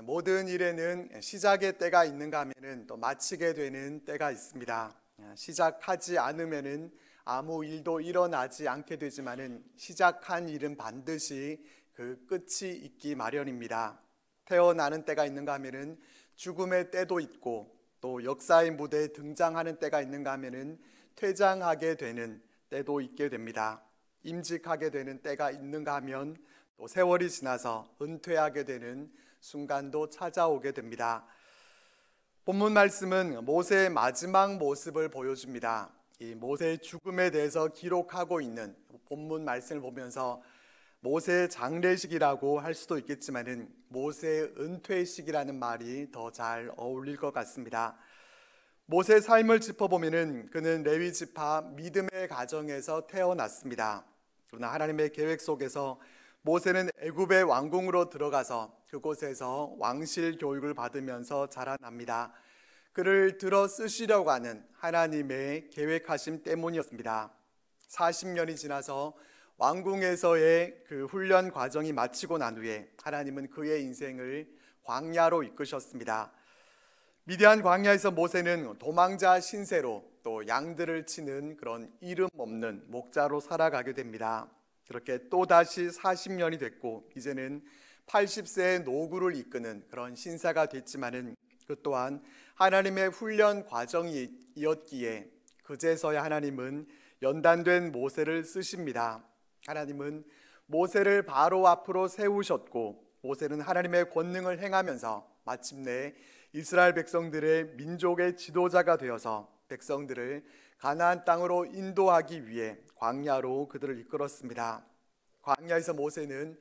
모든 일에는 시작의 때가 있는가 하면은 또 마치게 되는 때가 있습니다. 시작하지 않으면은 아무 일도 일어나지 않게 되지만은 시작한 일은 반드시 그 끝이 있기 마련입니다. 태어나는 때가 있는가 하면은 죽음의 때도 있고, 또 역사의 무대에 등장하는 때가 있는가 하면은 퇴장하게 되는 때도 있게 됩니다. 임직하게 되는 때가 있는가 하면 또 세월이 지나서 은퇴하게 되는 순간도 찾아오게 됩니다. 본문 말씀은 모세의 마지막 모습을 보여줍니다. 이 모세의 죽음에 대해서 기록하고 있는 본문 말씀을 보면서 모세의 장례식이라고 할 수도 있겠지만은 모세의 은퇴식이라는 말이 더 잘 어울릴 것 같습니다. 모세의 삶을 짚어보면은 그는 레위 지파 믿음의 가정에서 태어났습니다. 그러나 하나님의 계획 속에서 모세는 애굽의 왕궁으로 들어가서 그곳에서 왕실 교육을 받으면서 자라납니다. 그를 들어 쓰시려고 하는 하나님의 계획하심 때문이었습니다. 40년이 지나서 왕궁에서의 그 훈련 과정이 마치고 난 후에 하나님은 그의 인생을 광야로 이끄셨습니다. 미디안 광야에서 모세는 도망자 신세로 또 양들을 치는 그런 이름 없는 목자로 살아가게 됩니다. 그렇게 또다시 40년이 됐고 이제는 80세의 노구를 이끄는 그런 신사가 됐지만은 그 또한 하나님의 훈련 과정이었기에 그제서야 하나님은 연단된 모세를 쓰십니다. 하나님은 모세를 바로 앞으로 세우셨고 모세는 하나님의 권능을 행하면서 마침내 이스라엘 백성들의 민족의 지도자가 되어서 백성들을 가나안 땅으로 인도하기 위해 광야로 그들을 이끌었습니다. 광야에서 모세는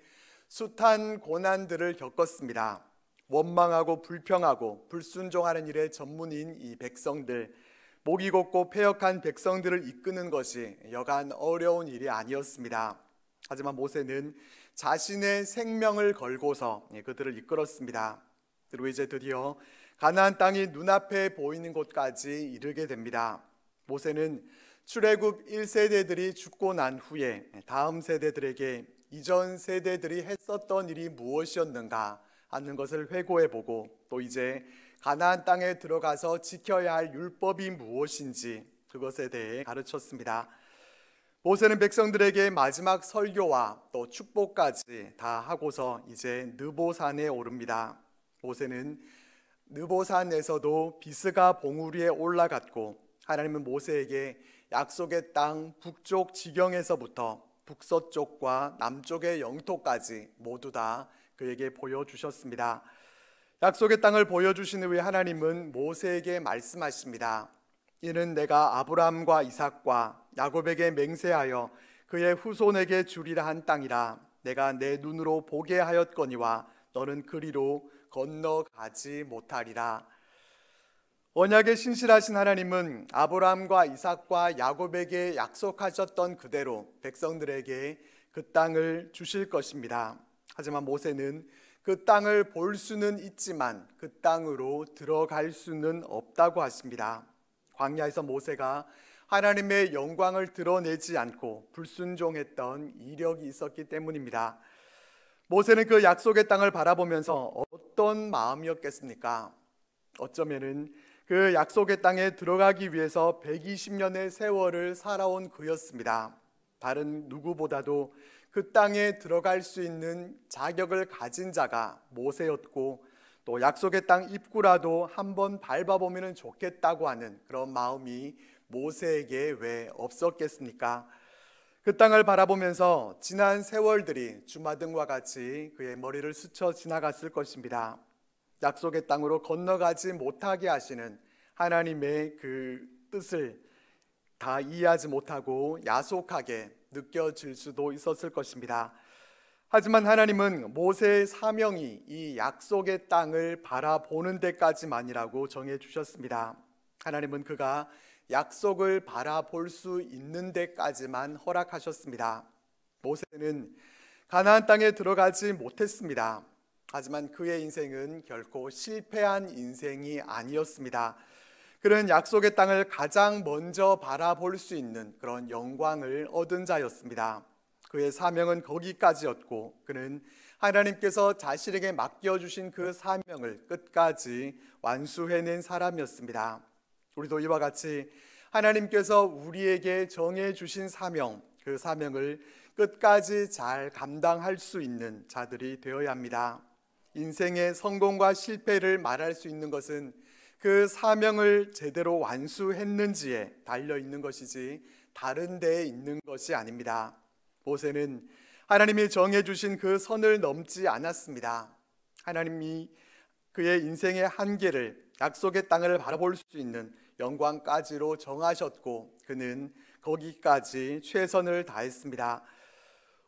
숱한 고난들을 겪었습니다. 원망하고 불평하고 불순종하는 일에 전문인 이 백성들, 목이 곧고 패역한 백성들을 이끄는 것이 여간 어려운 일이 아니었습니다. 하지만 모세는 자신의 생명을 걸고서 그들을 이끌었습니다. 그리고 이제 드디어 가나안 땅이 눈앞에 보이는 곳까지 이르게 됩니다. 모세는 출애굽 1세대들이 죽고 난 후에 다음 세대들에게 이전 세대들이 했었던 일이 무엇이었는가 하는 것을 회고해보고 또 이제 가나안 땅에 들어가서 지켜야 할 율법이 무엇인지 그것에 대해 가르쳤습니다. 모세는 백성들에게 마지막 설교와 또 축복까지 다 하고서 이제 느보산에 오릅니다. 모세는 느보산에서도 비스가 봉우리에 올라갔고 하나님은 모세에게 약속의 땅 북쪽 지경에서부터 북서쪽과 남쪽의 영토까지 모두 다 그에게 보여주셨습니다. 약속의 땅을 보여주신 후에 하나님은 모세에게 말씀하십니다. 이는 내가 아브라함과 이삭과 야곱에게 맹세하여 그의 후손에게 주리라 한 땅이라. 내가 내 눈으로 보게 하였거니와 너는 그리로 건너가지 못하리라. 언약에 신실하신 하나님은 아브라함과 이삭과 야곱에게 약속하셨던 그대로 백성들에게 그 땅을 주실 것입니다. 하지만 모세는 그 땅을 볼 수는 있지만 그 땅으로 들어갈 수는 없다고 하십니다. 광야에서 모세가 하나님의 영광을 드러내지 않고 불순종했던 이력이 있었기 때문입니다. 모세는 그 약속의 땅을 바라보면서 어떤 마음이었겠습니까? 어쩌면은 그 약속의 땅에 들어가기 위해서 120년의 세월을 살아온 그였습니다. 다른 누구보다도 그 땅에 들어갈 수 있는 자격을 가진 자가 모세였고 또 약속의 땅 입구라도 한번 밟아보면 좋겠다고 하는 그런 마음이 모세에게 왜 없었겠습니까? 그 땅을 바라보면서 지난 세월들이 주마등과 같이 그의 머리를 스쳐 지나갔을 것입니다. 약속의 땅으로 건너가지 못하게 하시는 하나님의 그 뜻을 다 이해하지 못하고 야속하게 느껴질 수도 있었을 것입니다. 하지만 하나님은 모세의 사명이 이 약속의 땅을 바라보는 데까지만이라고 정해주셨습니다. 하나님은 그가 약속을 바라볼 수 있는 데까지만 허락하셨습니다. 모세는 가나안 땅에 들어가지 못했습니다. 하지만 그의 인생은 결코 실패한 인생이 아니었습니다. 그는 약속의 땅을 가장 먼저 바라볼 수 있는 그런 영광을 얻은 자였습니다. 그의 사명은 거기까지였고 그는 하나님께서 자신에게 맡겨주신 그 사명을 끝까지 완수해낸 사람이었습니다. 우리도 이와 같이 하나님께서 우리에게 정해주신 사명, 그 사명을 끝까지 잘 감당할 수 있는 자들이 되어야 합니다. 인생의 성공과 실패를 말할 수 있는 것은 그 사명을 제대로 완수했는지에 달려 있는 것이지 다른 데에 있는 것이 아닙니다. 모세는 하나님이 정해주신 그 선을 넘지 않았습니다. 하나님이 그의 인생의 한계를 약속의 땅을 바라볼 수 있는 영광까지로 정하셨고 그는 거기까지 최선을 다했습니다.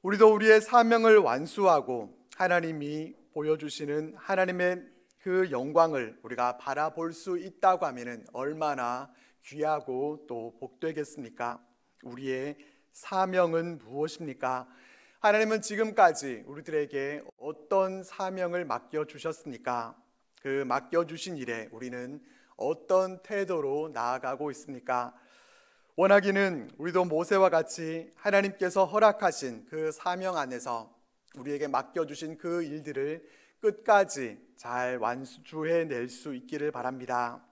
우리도 우리의 사명을 완수하고 하나님이 보여주시는 하나님의 그 영광을 우리가 바라볼 수 있다고 하면 얼마나 귀하고 또 복되겠습니까? 우리의 사명은 무엇입니까? 하나님은 지금까지 우리들에게 어떤 사명을 맡겨주셨습니까? 그 맡겨주신 일에 우리는 어떤 태도로 나아가고 있습니까? 원하기는 우리도 모세와 같이 하나님께서 허락하신 그 사명 안에서 우리에게 맡겨주신 그 일들을 끝까지 잘 완수해낼 수 있기를 바랍니다.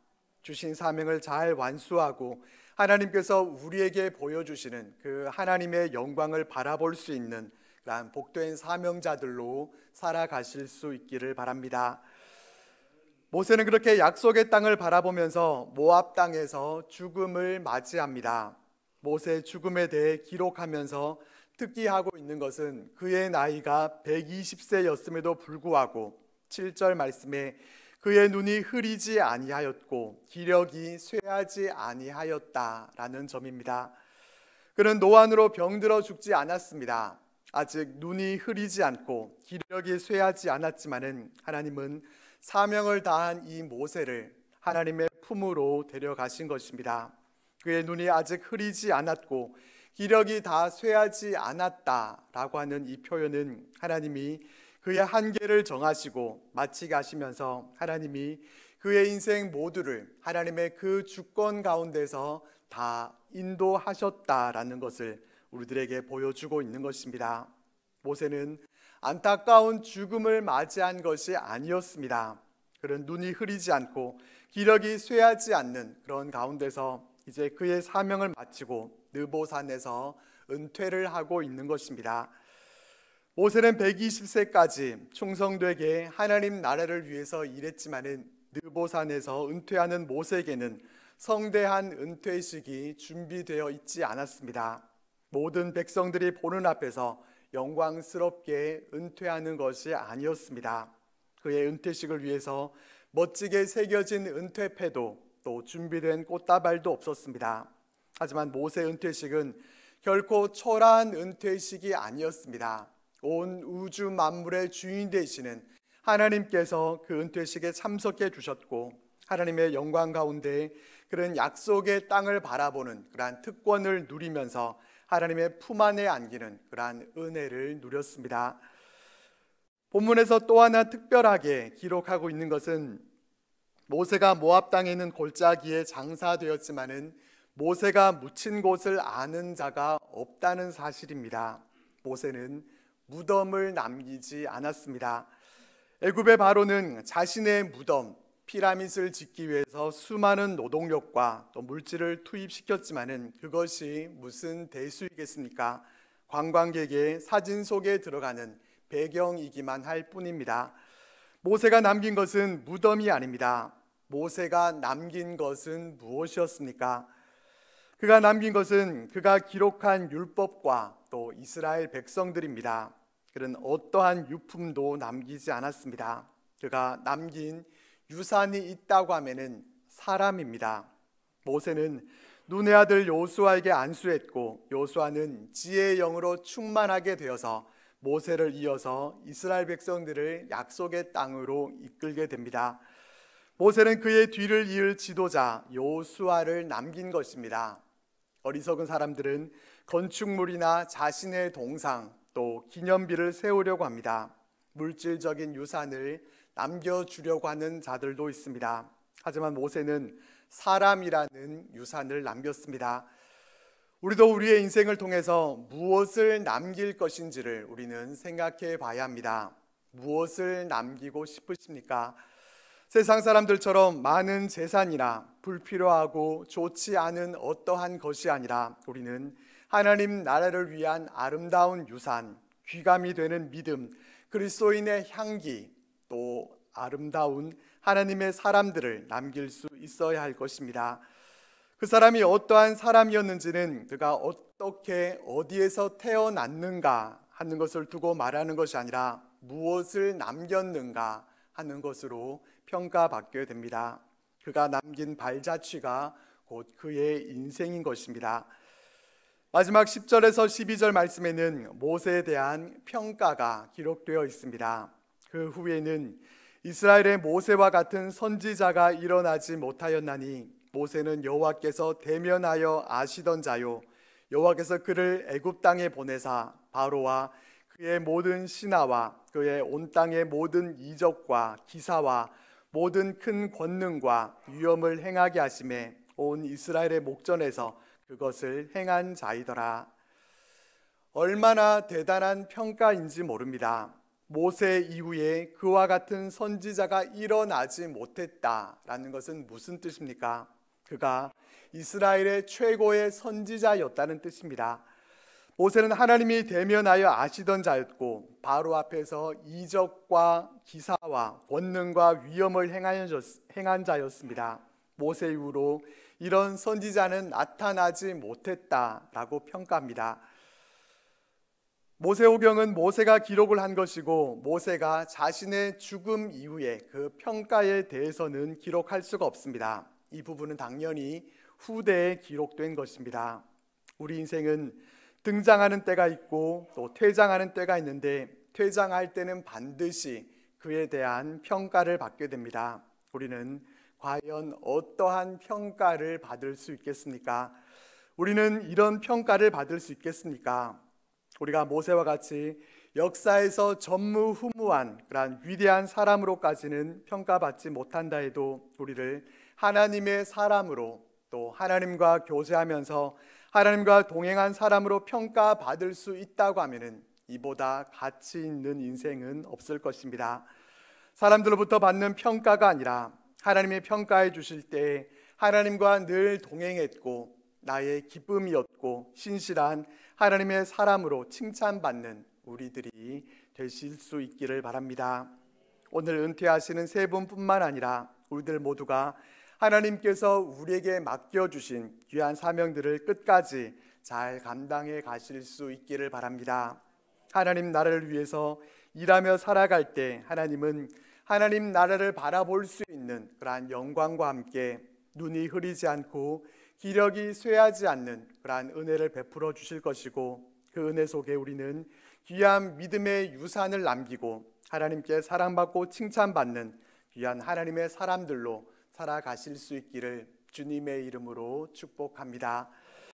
주신 사명을 잘 완수하고 하나님께서 우리에게 보여주시는 그 하나님의 영광을 바라볼 수 있는 그러한 복된 사명자들로 살아가실 수 있기를 바랍니다. 모세는 그렇게 약속의 땅을 바라보면서 모압 땅에서 죽음을 맞이합니다. 모세의 죽음에 대해 기록하면서 특기하고 있는 것은 그의 나이가 120세였음에도 불구하고 7절 말씀에 그의 눈이 흐리지 아니하였고 기력이 쇠하지 아니하였다라는 점입니다. 그는 노안으로 병들어 죽지 않았습니다. 아직 눈이 흐리지 않고 기력이 쇠하지 않았지만은 하나님은 사명을 다한 이 모세를 하나님의 품으로 데려가신 것입니다. 그의 눈이 아직 흐리지 않았고 기력이 다 쇠하지 않았다라고 하는 이 표현은 하나님이 그의 한계를 정하시고 마치게 하시면서 하나님이 그의 인생 모두를 하나님의 그 주권 가운데서 다 인도하셨다라는 것을 우리들에게 보여주고 있는 것입니다. 모세는 안타까운 죽음을 맞이한 것이 아니었습니다. 그런 눈이 흐리지 않고 기력이 쇠하지 않는 그런 가운데서 이제 그의 사명을 마치고 느보산에서 은퇴를 하고 있는 것입니다. 모세는 120세까지 충성되게 하나님 나라를 위해서 일했지만은 느보산에서 은퇴하는 모세에게는 성대한 은퇴식이 준비되어 있지 않았습니다. 모든 백성들이 보는 앞에서 영광스럽게 은퇴하는 것이 아니었습니다. 그의 은퇴식을 위해서 멋지게 새겨진 은퇴패도 또 준비된 꽃다발도 없었습니다. 하지만 모세의 은퇴식은 결코 초라한 은퇴식이 아니었습니다. 온 우주 만물의 주인 되시는 하나님께서 그 은퇴식에 참석해 주셨고 하나님의 영광 가운데 그런 약속의 땅을 바라보는 그러한 특권을 누리면서 하나님의 품 안에 안기는 그러한 은혜를 누렸습니다. 본문에서 또 하나 특별하게 기록하고 있는 것은 모세가 모압 땅에 있는 골짜기에 장사되었지만은 모세가 묻힌 곳을 아는 자가 없다는 사실입니다. 모세는 무덤을 남기지 않았습니다. 애굽의 바로는 자신의 무덤, 피라밋을 짓기 위해서 수많은 노동력과 또 물질을 투입시켰지만은 그것이 무슨 대수이겠습니까? 관광객의 사진 속에 들어가는 배경이기만 할 뿐입니다. 모세가 남긴 것은 무덤이 아닙니다. 모세가 남긴 것은 무엇이었습니까? 그가 남긴 것은 그가 기록한 율법과 또 이스라엘 백성들입니다. 그는 어떠한 유품도 남기지 않았습니다. 그가 남긴 유산이 있다고 하면은 사람입니다. 모세는 눈의 아들 요수아에게 안수했고 요수아는 지혜의 영으로 충만하게 되어서 모세를 이어서 이스라엘 백성들을 약속의 땅으로 이끌게 됩니다. 모세는 그의 뒤를 이을 지도자 요수아를 남긴 것입니다. 어리석은 사람들은 건축물이나 자신의 동상 또 기념비를 세우려고 합니다. 물질적인 유산을 남겨주려고 하는 자들도 있습니다. 하지만 모세는 사람이라는 유산을 남겼습니다. 우리도 우리의 인생을 통해서 무엇을 남길 것인지를 우리는 생각해 봐야 합니다. 무엇을 남기고 싶으십니까? 세상 사람들처럼 많은 재산이나 불필요하고 좋지 않은 어떠한 것이 아니라 우리는 하나님 나라를 위한 아름다운 유산, 귀감이 되는 믿음, 그리스도인의 향기, 또 아름다운 하나님의 사람들을 남길 수 있어야 할 것입니다. 그 사람이 어떠한 사람이었는지는 그가 어떻게 어디에서 태어났는가 하는 것을 두고 말하는 것이 아니라 무엇을 남겼는가 하는 것으로 평가받게 됩니다. 그가 남긴 발자취가 곧 그의 인생인 것입니다. 마지막 10절에서 12절 말씀에는 모세에 대한 평가가 기록되어 있습니다. 그 후에는 이스라엘의 모세와 같은 선지자가 일어나지 못하였나니 모세는 여호와께서 대면하여 아시던 자요 여호와께서 그를 애굽 땅에 보내사 바로와 그의 모든 신하와 그의 온 땅의 모든 이적과 기사와 모든 큰 권능과 위엄을 행하게 하심에 온 이스라엘의 목전에서 그것을 행한 자이더라. 얼마나 대단한 평가인지 모릅니다. 모세 이후에 그와 같은 선지자가 일어나지 못했다라는 것은 무슨 뜻입니까? 그가 이스라엘의 최고의 선지자였다는 뜻입니다. 모세는 하나님이 대면하여 아시던 자였고 바로 앞에서 이적과 기사와 권능과 위엄을 행한 자였습니다. 모세 이후로 이런 선지자는 나타나지 못했다라고 평가합니다. 모세오경은 모세가 기록을 한 것이고 모세가 자신의 죽음 이후에 그 평가에 대해서는 기록할 수가 없습니다. 이 부분은 당연히 후대에 기록된 것입니다. 우리 인생은 등장하는 때가 있고 또 퇴장하는 때가 있는데 퇴장할 때는 반드시 그에 대한 평가를 받게 됩니다. 우리는 과연 어떠한 평가를 받을 수 있겠습니까? 우리는 이런 평가를 받을 수 있겠습니까? 우리가 모세와 같이 역사에서 전무후무한 그러한 위대한 사람으로까지는 평가받지 못한다 해도 우리를 하나님의 사람으로 또 하나님과 교제하면서 하나님과 동행한 사람으로 평가받을 수 있다고 하면은 이보다 가치 있는 인생은 없을 것입니다. 사람들로부터 받는 평가가 아니라 하나님의 평가해 주실 때 하나님과 늘 동행했고 나의 기쁨이었고 신실한 하나님의 사람으로 칭찬받는 우리들이 되실 수 있기를 바랍니다. 오늘 은퇴하시는 세 분뿐만 아니라 우리들 모두가 하나님께서 우리에게 맡겨주신 귀한 사명들을 끝까지 잘 감당해 가실 수 있기를 바랍니다. 하나님 나라를 위해서 일하며 살아갈 때 하나님은 하나님 나라를 바라볼 수 있는 그러한 영광과 함께 눈이 흐리지 않고 기력이 쇠하지 않는 그러한 은혜를 베풀어 주실 것이고 그 은혜 속에 우리는 귀한 믿음의 유산을 남기고 하나님께 사랑받고 칭찬받는 귀한 하나님의 사람들로 살아가실 수 있기를 주님의 이름으로 축복합니다.